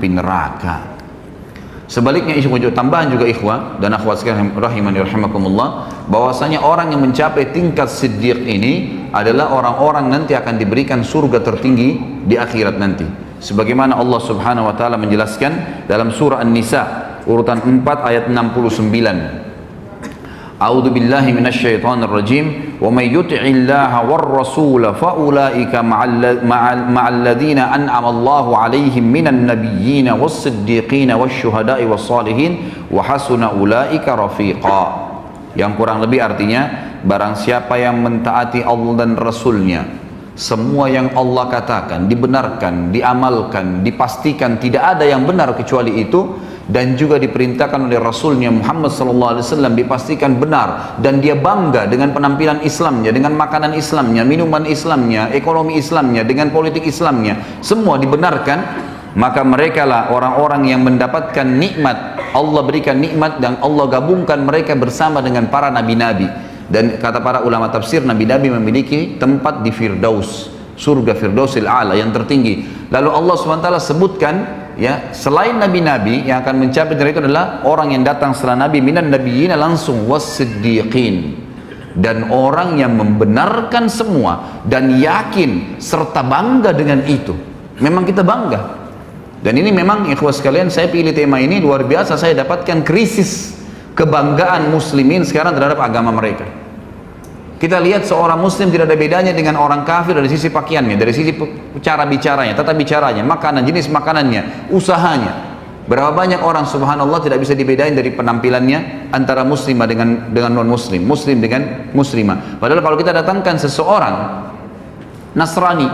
api neraka. Sebaliknya tambahan juga ikhwah dan akhwat sekalian rahimani rahimakumullah, bahwasanya orang yang mencapai tingkat siddiq ini adalah orang-orang nanti akan diberikan surga tertinggi di akhirat nanti. Sebagaimana Allah Subhanahu wa taala menjelaskan dalam surah An-Nisa urutan 4 ayat 69. A'udzu billahi minasyaitonir rajim. Wa may yuti'illaha war rasul fa ulaika ma'al ladzina an'ama Allahu 'alaihim minan nabiyyin was siddiqin wasy syuhada'i was shalihin wa hasuna ulaika rafiqa. Yang kurang lebih artinya, barang siapa yang mentaati Allah dan Rasulnya, semua yang Allah katakan dibenarkan, diamalkan, dipastikan tidak ada yang benar kecuali itu, dan juga diperintahkan oleh Rasulnya Muhammad SAW dipastikan benar, dan dia bangga dengan penampilan Islamnya, dengan makanan Islamnya, minuman Islamnya, ekonomi Islamnya, dengan politik Islamnya, semua dibenarkan, maka mereka lah orang-orang yang mendapatkan nikmat. Allah berikan nikmat dan Allah gabungkan mereka bersama dengan para nabi-nabi. Dan kata para ulama tafsir, nabi-nabi memiliki tempat di Firdaus, surga Firdausil A'la yang tertinggi. Lalu Allah SWT sebutkan, ya, selain nabi-nabi yang akan mencapai dari itu adalah orang yang datang setelah nabi, minan nabiyyin langsung was-siddiqin, dan orang yang membenarkan semua dan yakin serta bangga dengan itu. Memang kita bangga. Dan ini memang ikhwah sekalian, saya pilih tema ini luar biasa, saya dapatkan krisis kebanggaan muslimin sekarang terhadap agama mereka. Kita lihat seorang muslim tidak ada bedanya dengan orang kafir dari sisi pakaiannya, dari sisi cara bicaranya, tata bicaranya, makanan, jenis makanannya, usahanya. Berapa banyak orang subhanallah tidak bisa dibedain dari penampilannya antara muslimah dengan non muslim, muslim dengan muslimah. Padahal kalau kita datangkan seseorang Nasrani,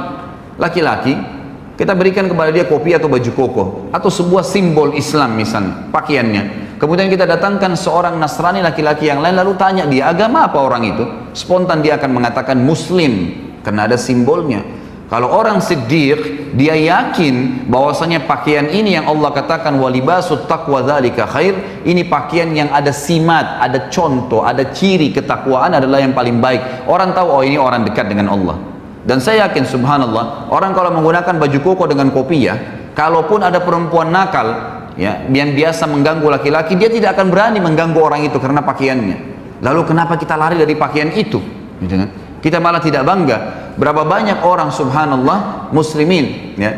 laki-laki, kita berikan kepada dia kopi atau baju koko atau sebuah simbol Islam misalnya, pakaiannya. Kemudian kita datangkan seorang Nasrani laki-laki yang lain, lalu tanya dia agama apa orang itu, spontan dia akan mengatakan muslim karena ada simbolnya. Kalau orang siddiq, dia yakin bahwasanya pakaian ini yang Allah katakan walibasut taqwa dzalika khair, ini pakaian yang ada simat, ada contoh, ada ciri ketakwaan adalah yang paling baik. Orang tahu, oh ini orang dekat dengan Allah. Dan saya yakin subhanallah, orang kalau menggunakan baju koko dengan kopiah, kalaupun ada perempuan nakal, ya, yang biasa mengganggu laki-laki, dia tidak akan berani mengganggu orang itu karena pakaiannya. Lalu kenapa kita lari dari pakaian itu? Gitu kan? Kita malah tidak bangga. Berapa banyak orang subhanallah muslimin, ya,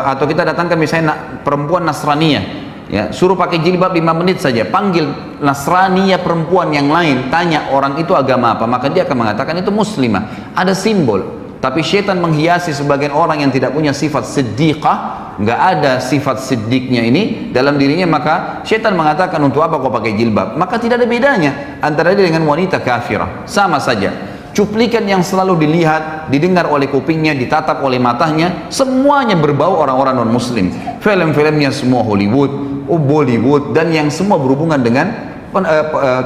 atau kita datangkan misalnya perempuan Nasraniyah, ya, suruh pakai jilbab 5 menit saja, panggil Nasraniyah perempuan yang lain, tanya orang itu agama apa, maka dia akan mengatakan itu muslimah, ada simbol. Tapi syaitan menghiasi sebagian orang yang tidak punya sifat siddiqah, nggak ada sifat siddiqnya ini dalam dirinya, maka syaitan mengatakan untuk apa kau pakai jilbab? Maka tidak ada bedanya antara dia dengan wanita kafirah, sama saja. Cuplikan yang selalu dilihat, didengar oleh kupingnya, ditatap oleh matanya, semuanya berbau orang-orang non-muslim. Film-filmnya semua Hollywood, Bollywood, dan yang semua berhubungan dengan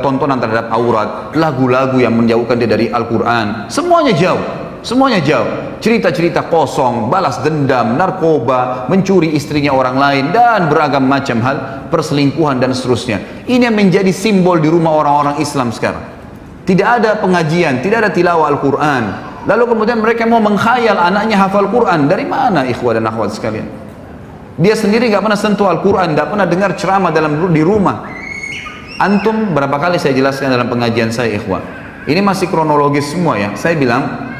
tontonan terhadap aurat, lagu-lagu yang menjauhkan dia dari Al-Quran, semuanya jauh. Semuanya jauh. Cerita-cerita kosong, balas dendam, narkoba, mencuri istrinya orang lain, dan beragam macam hal, perselingkuhan dan seterusnya. Ini yang menjadi simbol di rumah orang-orang Islam sekarang. Tidak ada pengajian, tidak ada tilawah Al-Quran. Lalu kemudian mereka mau mengkhayal anaknya hafal Quran. Dari mana ikhwah dan akhwat sekalian? Dia sendiri gak pernah sentuh Al-Quran, gak pernah dengar ceramah di rumah. Antum berapa kali saya jelaskan dalam pengajian saya ikhwah. Ini masih kronologis semua ya. Saya bilang,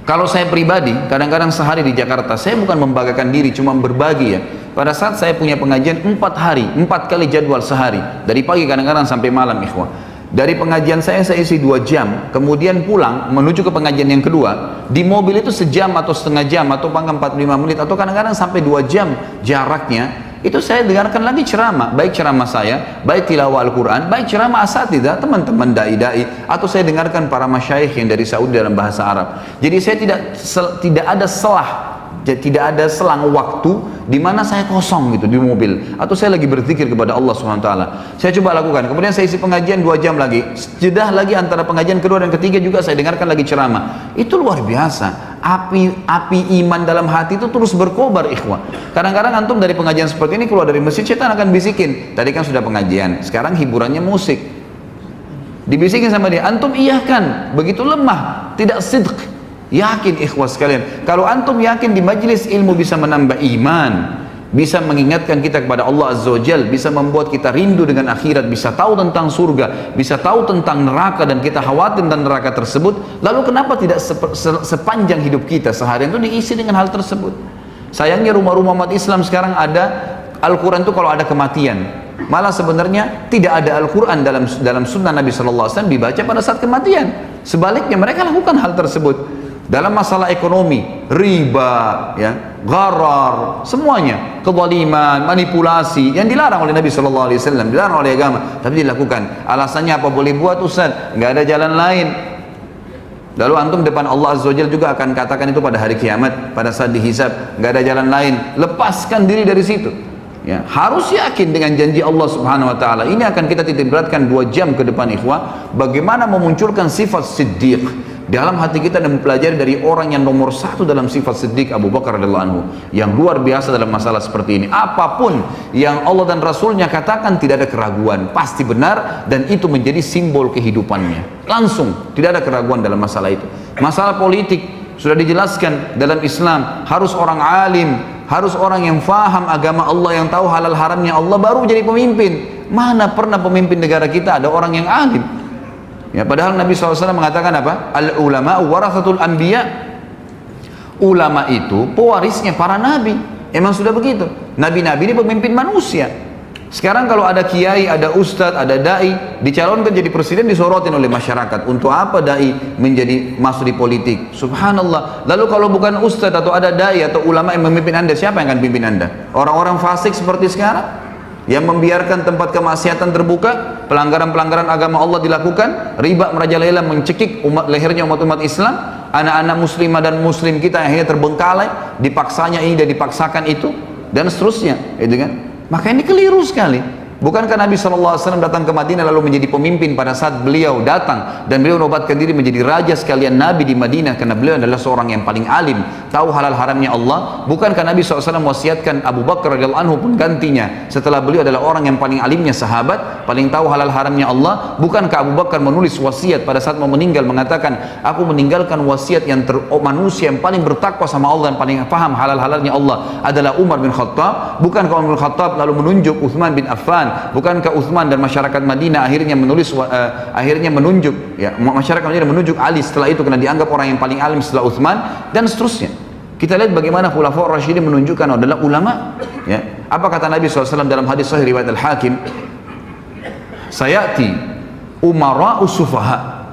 kalau saya pribadi, kadang-kadang sehari di Jakarta, saya bukan membanggakan diri, cuma berbagi ya. Pada saat saya punya pengajian 4 hari, 4 kali jadwal sehari. Dari pagi kadang-kadang sampai malam ikhwah. Dari pengajian saya isi 2 jam, kemudian pulang menuju ke pengajian yang kedua. Di mobil itu sejam atau setengah jam, atau 45 menit, atau kadang-kadang sampai 2 jam jaraknya. Itu saya dengarkan lagi ceramah, baik ceramah saya, baik tilawah Al-Quran, baik ceramah asatidzah, teman-teman dai-dai, atau saya dengarkan para masyayikh yang dari Saudi dalam bahasa Arab. Jadi saya tidak ada tidak ada selang waktu di mana saya kosong gitu di mobil, atau saya lagi berzikir kepada Allah SWT. Saya coba lakukan, kemudian saya isi pengajian 2 jam lagi, jeda lagi antara pengajian kedua dan ketiga juga saya dengarkan lagi ceramah. Itu luar biasa. Api iman dalam hati itu terus berkobar ikhwah. Kadang-kadang antum dari pengajian seperti ini keluar dari masjid, setan akan bisikin, tadi kan sudah pengajian, sekarang hiburannya musik. Dibisikin sama dia, antum iya kan, begitu lemah, tidak sidq. Yakin ikhwah sekalian, kalau antum yakin di majlis ilmu bisa menambah iman, bisa mengingatkan kita kepada Allah Azza wa Jal, bisa membuat kita rindu dengan akhirat, bisa tahu tentang surga, bisa tahu tentang neraka dan kita khawatir tentang neraka tersebut, lalu kenapa tidak sepanjang hidup kita seharian itu diisi dengan hal tersebut? Sayangnya rumah-rumah umat Islam sekarang ada Al-Quran itu kalau ada kematian, malah sebenarnya tidak ada Al-Quran dalam sunnah Nabi SAW dibaca pada saat kematian. Sebaliknya mereka lakukan hal tersebut dalam masalah ekonomi, riba, ya, gharar, semuanya, kezaliman, manipulasi yang dilarang oleh Nabi SAW, dilarang oleh agama, tapi dilakukan. Alasannya apa? Boleh buat Ustaz, nggak ada jalan lain. Lalu antum depan Allah Azza wa Jalla juga akan katakan itu pada hari kiamat, pada saat dihisab, nggak ada jalan lain, lepaskan diri dari situ. Ya, harus yakin dengan janji Allah Subhanahu wa taala. Ini akan kita titik beratkan 2 jam ke depan ikhwah, bagaimana memunculkan sifat siddiq dalam hati kita dan mempelajari dari orang yang nomor 1 dalam sifat siddiq, Abu Bakar radhiyallahu anhu, yang luar biasa dalam masalah seperti ini. Apapun yang Allah dan Rasulnya katakan tidak ada keraguan, pasti benar, dan itu menjadi simbol kehidupannya. Langsung, tidak ada keraguan dalam masalah itu. Masalah politik sudah dijelaskan dalam Islam, harus orang alim, harus orang yang faham agama Allah, yang tahu halal haramnya Allah, baru jadi pemimpin. Mana pernah pemimpin negara kita ada orang yang alim? Ya, padahal Nabi SAW mengatakan apa? Al-ulama warathatul anbiya. Ulama itu pewarisnya para nabi. Emang sudah begitu. Nabi-nabi ini pemimpin manusia. Sekarang kalau ada kiai, ada ustadz, ada dai dicalonkan jadi presiden, disorotin oleh masyarakat. Untuk apa dai masuk di politik? Subhanallah. Lalu kalau bukan ustadz atau ada dai atau ulama yang memimpin anda, siapa yang akan pimpin anda? Orang-orang fasik seperti sekarang yang membiarkan tempat kemaksiatan terbuka, pelanggaran-pelanggaran agama Allah dilakukan, riba merajalela mencekik lehernya umat-umat Islam, anak-anak muslimah dan muslim kita yang akhirnya terbengkalai, dipaksanya ini dan dipaksakan itu, dan seterusnya, gitu kan? Maka ini keliru sekali. Bukankah Nabi SAW datang ke Madinah lalu menjadi pemimpin pada saat beliau datang dan beliau nobatkan diri menjadi raja sekalian Nabi di Madinah, karena beliau adalah seorang yang paling alim, tahu halal haramnya Allah? Bukankah Nabi SAW wasiatkan Abu Bakar radhiyallahu anhu pun gantinya setelah beliau adalah orang yang paling alimnya sahabat, paling tahu halal haramnya Allah? Bukankah Abu Bakar menulis wasiat pada saat mau meninggal mengatakan, aku meninggalkan wasiat yang manusia yang paling bertakwa sama Allah dan paling paham halal halalnya Allah adalah Umar bin Khattab? Bukankah Umar bin Khattab lalu menunjuk Uthman bin Affan? Bukankah Uthman dan masyarakat Madinah akhirnya menunjuk, ya, masyarakat Madinah menunjuk Ali setelah itu karena dianggap orang yang paling alim setelah Uthman, dan seterusnya. Kita lihat bagaimana Khulafaur Rasyidin menunjukkan adalah ulama. Ya. Apa kata Nabi SAW dalam hadis sahih riwayat Al-Hakim? Sayati umara'u sufaha,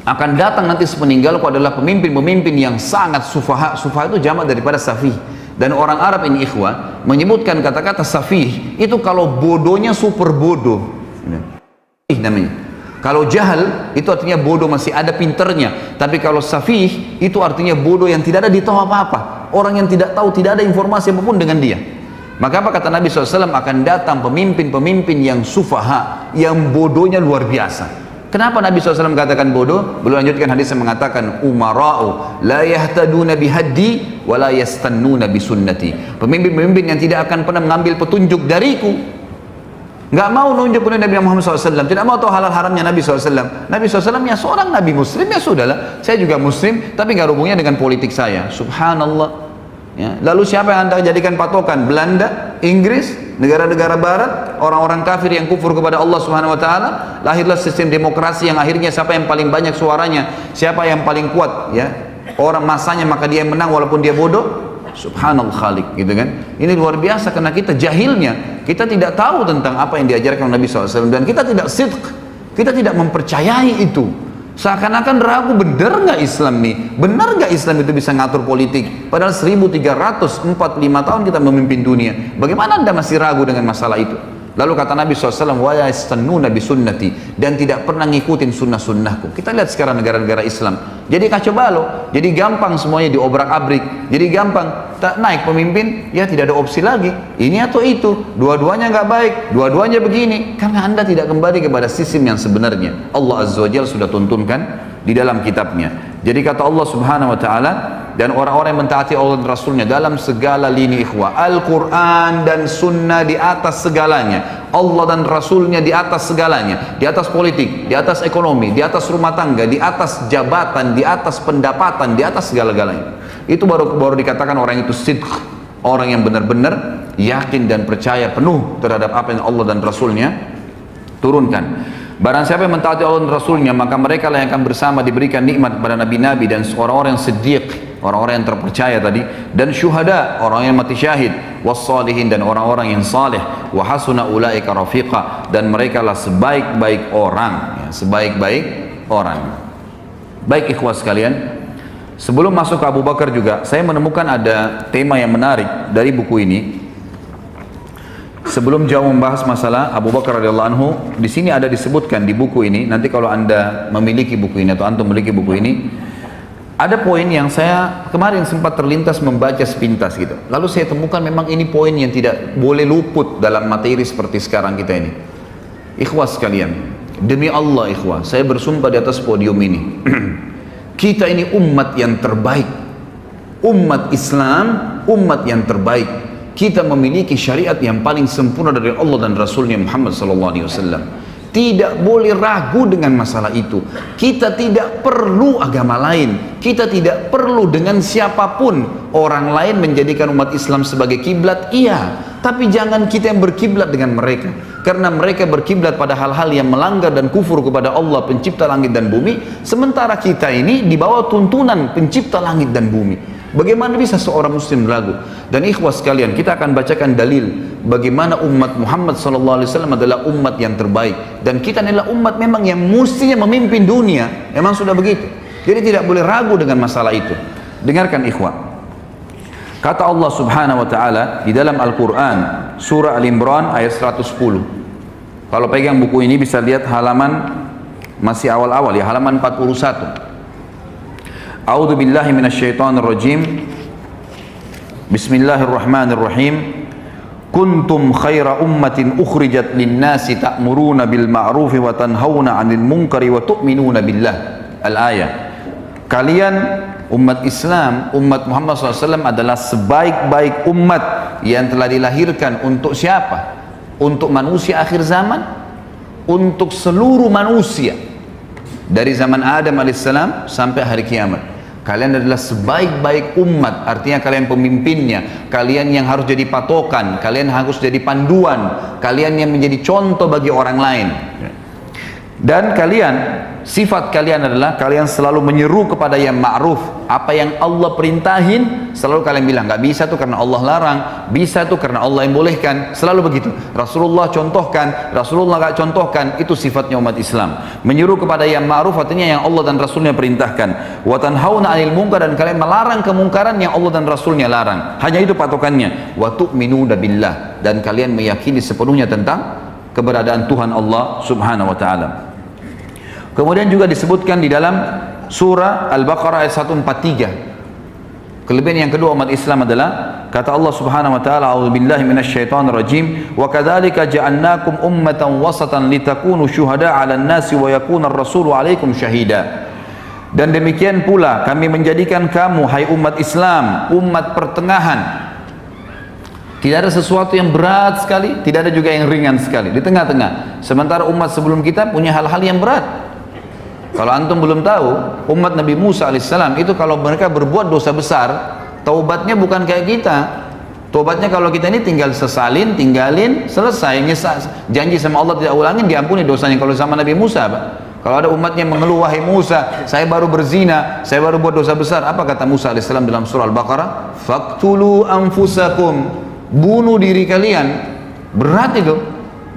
akan datang nanti sepeninggalku adalah pemimpin-pemimpin yang sangat sufaha. Sufaha itu jamak daripada safih. Dan orang Arab ini ikhwah menyebutkan kata-kata safih itu kalau bodohnya super bodoh, namanya. Kalau jahal itu artinya bodoh masih ada pinternya, tapi kalau safih itu artinya bodoh yang tidak ada di tahu apa-apa, orang yang tidak tahu, tidak ada informasi apapun dengan dia. Maka apa kata Nabi SAW? Akan datang pemimpin-pemimpin yang sufaha, yang bodohnya luar biasa. Kenapa Nabi SAW katakan bodoh? Beliau lanjutkan hadis yang mengatakan, umara'u la yahtaduna bihaddi wa la yastannuna bisunnati. Pemimpin-pemimpin yang tidak akan pernah mengambil petunjuk dariku, nggak mau nunjuk oleh Nabi Muhammad SAW, tidak mau tahu halal haramnya Nabi SAW. Nabi SAW ya seorang Nabi Muslim, ya sudahlah, saya juga Muslim, tapi nggak hubungannya dengan politik saya. Subhanallah. Ya. Lalu siapa yang anda jadikan patokan? Belanda, Inggris, negara-negara Barat, orang-orang kafir yang kufur kepada Allah Subhanahu Wa Taala. Lahirlah sistem demokrasi yang akhirnya siapa yang paling banyak suaranya, siapa yang paling kuat, ya, orang masanya, maka dia yang menang walaupun dia bodoh. Subhanallah khalik, gitu kan? Ini luar biasa karena kita jahilnya, kita tidak tahu tentang apa yang diajarkan Nabi SAW, dan kita tidak sidq, kita tidak mempercayai itu. Seakan-akan ragu, benar nggak Islam nih? Benar nggak Islam itu bisa ngatur politik? Padahal 1345 tahun kita memimpin dunia. Bagaimana anda masih ragu dengan masalah itu? Lalu kata Nabi SAW, wa yastannuna bisunnati, dan tidak pernah ngikutin sunnah-sunnahku. Kita lihat sekarang negara-negara Islam jadi kacau balau, jadi gampang semuanya diobrak-abrik, jadi gampang tak naik pemimpin, ya tidak ada opsi lagi, ini atau itu, dua-duanya nggak baik, dua-duanya begini, karena anda tidak kembali kepada sistem yang sebenarnya. Allah Azza wa Jalla sudah tuntunkan di dalam kitabnya. Jadi kata Allah Subhanahu wa Ta'ala, dan orang-orang yang mentaati Allah dan Rasulnya dalam segala lini ikhwah, Al-Quran dan Sunnah di atas segalanya, Allah dan Rasulnya di atas segalanya, di atas politik, di atas ekonomi, di atas rumah tangga, di atas jabatan, di atas pendapatan, di atas segala-galanya. Itu baru dikatakan orang itu sidq, Orang yang benar-benar yakin dan percaya penuh terhadap apa yang Allah dan Rasulnya turunkan. Barang siapa yang mentaati Allah dan Rasulnya, maka mereka lah yang akan bersama diberikan nikmat kepada nabi-nabi dan orang-orang yang siddiq, orang-orang yang terpercaya tadi, dan syuhada, orang yang mati syahid, wassalihin, dan orang-orang yang saleh, wa hasuna ulaika rafiqa, dan mereka lah sebaik-baik orang, ya, sebaik-baik orang. Baik ikhwah sekalian, sebelum masuk ke Abu Bakar juga, saya menemukan ada tema yang menarik dari buku ini. Sebelum jauh membahas masalah Abu Bakar radhiyallahu anhu, di sini ada disebutkan di buku ini. Nanti kalau anda memiliki buku ini atau antum memiliki buku ini, ada poin yang saya kemarin sempat terlintas membaca sepintas gitu. Lalu saya temukan memang ini poin yang tidak boleh luput dalam materi seperti sekarang kita ini. Ikhwah sekalian, demi Allah ikhwah, saya bersumpah di atas podium ini, kita ini umat yang terbaik, umat Islam, umat yang terbaik. Kita memiliki syariat yang paling sempurna dari Allah dan Rasulnya Muhammad SAW. Tidak boleh ragu dengan masalah itu. Kita tidak perlu agama lain. Kita tidak perlu dengan siapapun. Orang lain menjadikan umat Islam sebagai kiblat, iya. Tapi jangan kita yang berkiblat dengan mereka. Karena mereka berkiblat pada hal-hal yang melanggar dan kufur kepada Allah pencipta langit dan bumi. Sementara kita ini di bawah tuntunan pencipta langit dan bumi. Bagaimana bisa seorang muslim ragu? Dan ikhwah sekalian, kita akan bacakan dalil bagaimana umat Muhammad SAW adalah umat yang terbaik. Dan kita adalah umat memang yang mestinya memimpin dunia. Memang sudah begitu. Jadi tidak boleh ragu dengan masalah itu. Dengarkan ikhwah. Kata Allah subhanahu wa ta'ala di dalam Al-Quran, surah Al-Imran ayat 110. Kalau pegang buku ini bisa lihat halaman masih awal-awal ya, halaman 41. A'udzu billahi minasyaitonir rajim. Bismillahirrahmanirrahim. Kuntum khaira ummatin ukhrijat lin-nasi ta'muruna bil ma'rufi wa tanhauna 'anil munkari wa tu'minuna billah. Al-ayah. Kalian umat Islam, umat Muhammad SAW adalah sebaik-baik umat yang telah dilahirkan untuk siapa? Untuk manusia akhir zaman, untuk seluruh manusia dari zaman Adam alaihissalam sampai hari kiamat. Kalian adalah sebaik-baik umat, artinya kalian pemimpinnya, kalian yang harus jadi patokan, kalian harus jadi panduan, kalian yang menjadi contoh bagi orang lain. Dan kalian, sifat kalian adalah kalian selalu menyeru kepada yang ma'ruf. Apa yang Allah perintahin, selalu kalian bilang, gak bisa tuh karena Allah larang, bisa tuh karena Allah yang bolehkan. Selalu begitu. Rasulullah contohkan, Rasulullah gak contohkan. Itu sifatnya umat Islam. Menyeru kepada yang ma'ruf artinya yang Allah dan Rasulnya perintahkan. Wa tanhauna 'anil munkar, dan kalian melarang kemungkaran yang Allah dan Rasulnya larang. Hanya itu patokannya. Wa tu'minuna billah, dan kalian meyakini sepenuhnya tentang keberadaan Tuhan Allah subhanahu wa ta'ala. Kemudian juga disebutkan di dalam surah Al-Baqarah ayat 143. Kelebihan yang kedua umat Islam adalah kata Allah Subhanahu wa taala, a'udzubillahi minasyaitonir rajim, wa kadzalika ja'alnakum ummatan wasatan litakunu syuhada'a 'alan nasi wa yakuna ar-rasulu 'alaikum syahida. Dan demikian pula kami menjadikan kamu hai umat Islam umat pertengahan. Tidak ada sesuatu yang berat sekali, tidak ada juga yang ringan sekali, di tengah-tengah. Sementara umat sebelum kita punya hal-hal yang berat. Kalau antum belum tahu, umat Nabi Musa alaihissalam itu kalau mereka berbuat dosa besar, taubatnya bukan kayak kita. Taubatnya kalau kita ini tinggal sesalin, tinggalin, selesai, janji sama Allah tidak ulangin, diampuni dosanya. Kalau sama Nabi Musa, Pak, kalau ada umatnya mengeluh, wahai Musa, saya baru berzina, saya baru buat dosa besar, apa kata Musa alaihissalam dalam surah Al-Baqarah? Faqtulu anfusakum, bunuh diri kalian. Berat itu,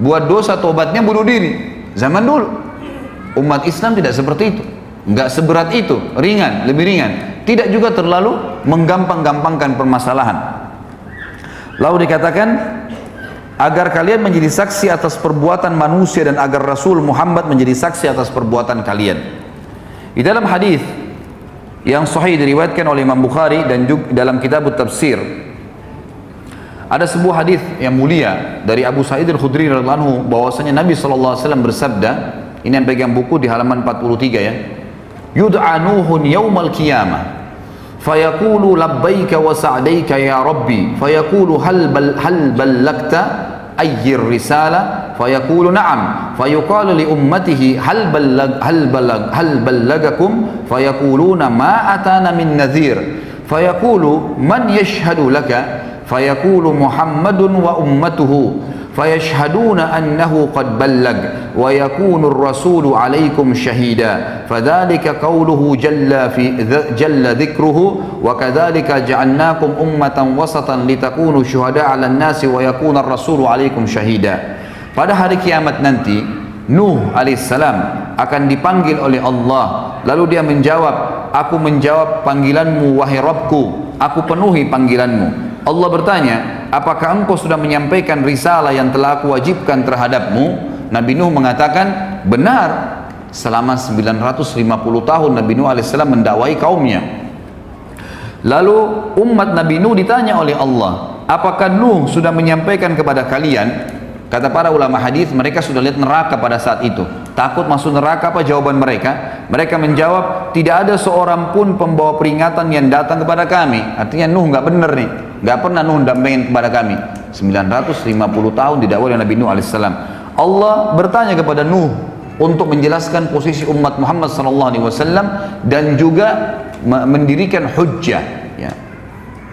buat dosa taubatnya bunuh diri. Zaman dulu umat Islam tidak seperti itu, nggak seberat itu, ringan, lebih ringan, tidak juga terlalu menggampang-gampangkan permasalahan. Lalu dikatakan agar kalian menjadi saksi atas perbuatan manusia dan agar Rasul Muhammad menjadi saksi atas perbuatan kalian. Di dalam hadis yang sahih diriwayatkan oleh Imam Bukhari dan juga dalam kitab tafsir, ada sebuah hadis yang mulia dari Abu Sa'id Al-Khudri radhiyallahu anhu bahwasanya Nabi SAW bersabda, ini yang pegang buku di halaman 43 ya, yud'a Nuhun yaumal qiyamah fayaqulu labbaika wa sa'daika ya rabbi fayaqulu hal ballagta ayyir risala fayaqulu na'am fayuqalu li ummatihi hal ballagakum fayaquluna ma atana min nadhir fayaqulu man yashhadu laka fayaqulu Muhammadun wa ummatuhu fayashhaduna annahu qad ballag wa yakunu ar-rasulu 'alaikum shahida fadzalika qawluhu jalla dhikruhu wa kadzalika ja'alnakum ummatan wasatan litakunu syuhada'a 'alan nasi wa yakuna ar-rasulu 'alaikum shahida. Pada hari kiamat nanti Nuh alaihissalam akan dipanggil oleh Allah, lalu dia menjawab, aku menjawab panggilanmu wahai Rabbku, aku penuhi panggilanmu. Allah bertanya, apakah engkau sudah menyampaikan risalah yang telah aku wajibkan terhadapmu? Nabi Nuh mengatakan, benar. Selama 950 tahun Nabi Nuh alaihissalam mendakwai kaumnya. Lalu umat Nabi Nuh ditanya oleh Allah, apakah Nuh sudah menyampaikan kepada kalian? Kata para ulama hadis, mereka sudah lihat neraka pada saat itu. Takut masuk neraka, apa jawaban mereka? Mereka menjawab, tidak ada seorang pun pembawa peringatan yang datang kepada kami. Artinya Nuh nggak benar nih, nggak pernah Nuh dampingin kepada kami. 950 tahun didakwai oleh Nabi Nuh alaihissalam. Allah bertanya kepada Nuh untuk menjelaskan posisi umat Muhammad SAW dan juga mendirikan hujjah, ya,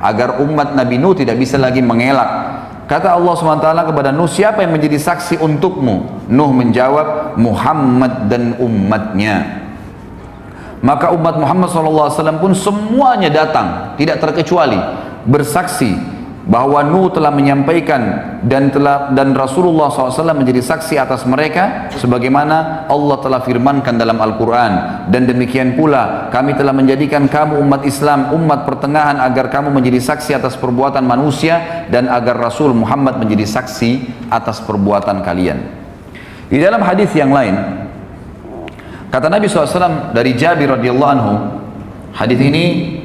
agar umat Nabi Nuh tidak bisa lagi mengelak. Kata Allah SWT kepada Nuh, siapa yang menjadi saksi untukmu? Nuh menjawab, Muhammad dan umatnya. Maka umat Muhammad SAW pun semuanya datang, tidak terkecuali, bersaksi bahwa Nuh telah menyampaikan dan Rasulullah SAW menjadi saksi atas mereka, sebagaimana Allah telah firmankan dalam Al-Quran. Dan demikian pula kami telah menjadikan kamu umat Islam, umat pertengahan, agar kamu menjadi saksi atas perbuatan manusia dan agar Rasul Muhammad menjadi saksi atas perbuatan kalian. Di dalam hadis yang lain, kata Nabi SAW dari Jabir radhiyallahu anhu, hadis ini